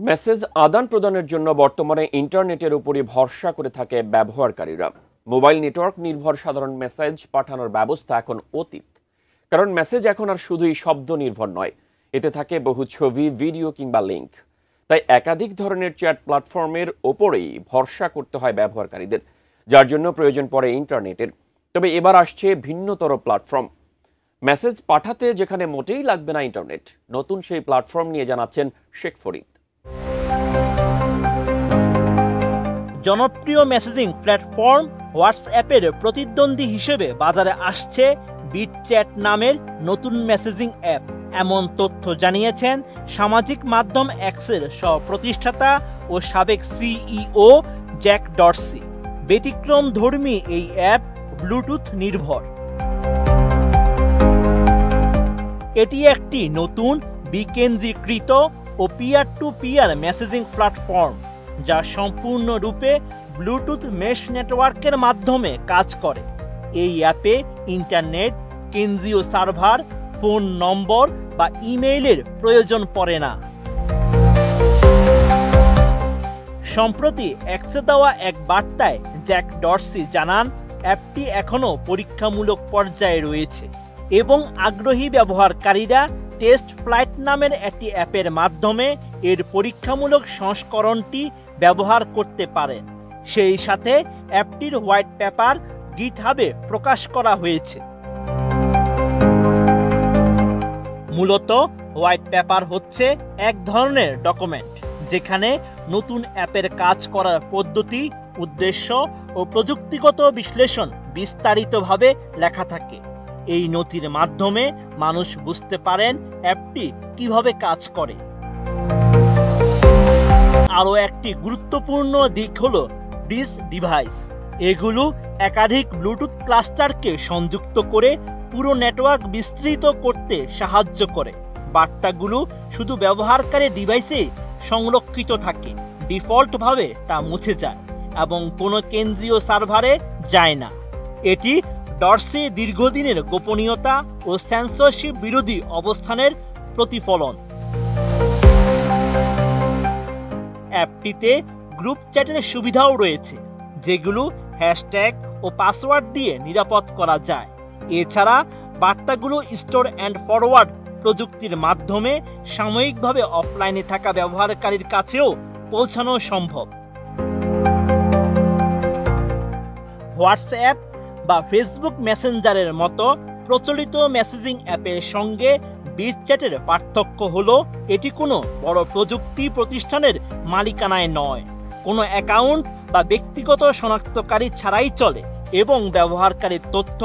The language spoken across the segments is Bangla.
মেসেজ আদান প্রদানের জন্য বর্তমানে ইন্টারনেটের উপরই ভরসা করে থাকে ব্যবহারকারীরা। মোবাইল নেটওয়ার্ক নির্ভর সাধারণ মেসেজ পাঠানোর ব্যবস্থা এখন অতীত। কারণ মেসেজ এখন আর শুধুই শব্দ নির্ভর নয়, এতে থাকে বহু ছবি, ভিডিও কিংবা লিঙ্ক। তাই একাধিক ধরনের চ্যাট প্ল্যাটফর্মের ওপরেই ভরসা করতে হয় ব্যবহারকারীদের, যার জন্য প্রয়োজন পড়ে ইন্টারনেটের। তবে এবার আসছে ভিন্নতর প্ল্যাটফর্ম। মেসেজ পাঠাতে যেখানে মোটেই লাগবে না ইন্টারনেট, নতুন সেই প্ল্যাটফর্ম নিয়ে জানাচ্ছেন শেখ ফরিদ। জনপ্রিয় মেসেজিং প্ল্যাটফর্ম হোয়াটসঅ্যাপের প্রতিদ্বন্দ্বী হিসেবে বাজারে আসছে বিটচ্যাট নামের নতুন মেসেজিং অ্যাপ। এমন তথ্য জানিয়েছেন সামাজিক মাধ্যম এক্সের সহ-প্রতিষ্ঠাতা ও সাবেক সিইও জ্যাক ডরসি। ব্যতিক্রমধর্মী এই অ্যাপ ব্লুটুথ নির্ভর। এটি একটি নতুন বিকেন্দ্রীকৃত ও peer to peer messaging platform, যা সম্পূর্ণরূপে ব্লুটুথ মেশ নেটওয়ার্কের মাধ্যমে কাজ করে। এই অ্যাপে ইন্টারনেট, কেন্দ্রীয় সার্ভার, ফোন নম্বর বা ইমেইলের প্রয়োজন পড়ে না। সম্প্রতি এক্সে দেওয়া এক বার্তায় জ্যাক ডরসি জানান, অ্যাপটি এখনও পরীক্ষামূলক পর্যায়ে রয়েছে এবং আগ্রহী ব্যবহারকারীরা টেস্ট ফ্লাইট নামের একটি অ্যাপের মাধ্যমে এর পরীক্ষামূলক সংস্করণটি ব্যবহার করতে পারেন। সেই সাথে অ্যাপটির হোয়াইট পেপার গিটহাবে প্রকাশ করা হয়েছে। মূলত হোয়াইট পেপার হচ্ছে এক ধরনের ডকুমেন্ট, যেখানে নতুন অ্যাপের কাজ করার পদ্ধতি, উদ্দেশ্য ও প্রযুক্তিগত বিশ্লেষণ বিস্তারিতভাবে লেখা থাকে। এই নথির মাধ্যমে মানুষ বুঝতে পারেন অ্যাপটি কিভাবে কাজ করে। আরও একটি গুরুত্বপূর্ণ দিক হলো ব্রিজ ডিভাইস। এগুলো একাধিক ব্লুটুথ ক্লাস্টারকে সংযুক্ত করে পুরো নেটওয়ার্ক বিস্তৃত করতে সাহায্য করে। বার্তাগুলো শুধু ব্যবহারকারী ডিভাইসে সংরক্ষিত থাকে, ডিফল্টভাবে তা মুছে যায় এবং কোনো কেন্দ্রীয় সার্ভারে যায় না। এটি ডরসি দীর্ঘদিনের গোপনীয়তা ও সেন্সরশিপ বিরোধী অবস্থানের প্রতিফলন। অ্যাপটিতে গ্রুপ চ্যাটের সুবিধাও রয়েছে, যেগুলো হ্যাশট্যাগ ও পাসওয়ার্ড দিয়ে নিরাপদ করা যায়। এছাড়া বার্তাগুলো স্টোর অ্যান্ড ফরওয়ার্ড প্রযুক্তির মাধ্যমে সাময়িকভাবে অফলাইনে থাকা ব্যবহারকারীর কাছেও পৌঁছানো সম্ভব। হোয়াটসঅ্যাপ বা ফেসবুক মেসেঞ্জারের মতো প্রচলিত মেসেজিং অ্যাপের সঙ্গে বিটচ্যাটের পার্থক্য হলো, এটি কোনো বড় প্রযুক্তি প্রতিষ্ঠানের মালিকানায় নয়, কোনো অ্যাকাউন্ট বা ব্যক্তিগত শনাক্তকারী ছাড়াই চলে এবং ব্যবহারকারীর তথ্য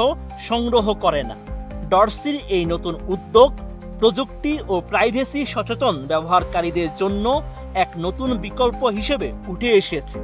সংগ্রহ করে না। ডরসির এই নতুন উদ্যোগ প্রযুক্তি ও প্রাইভেসি সচেতন ব্যবহারকারীদের জন্য এক নতুন বিকল্প হিসেবে উঠে এসেছে।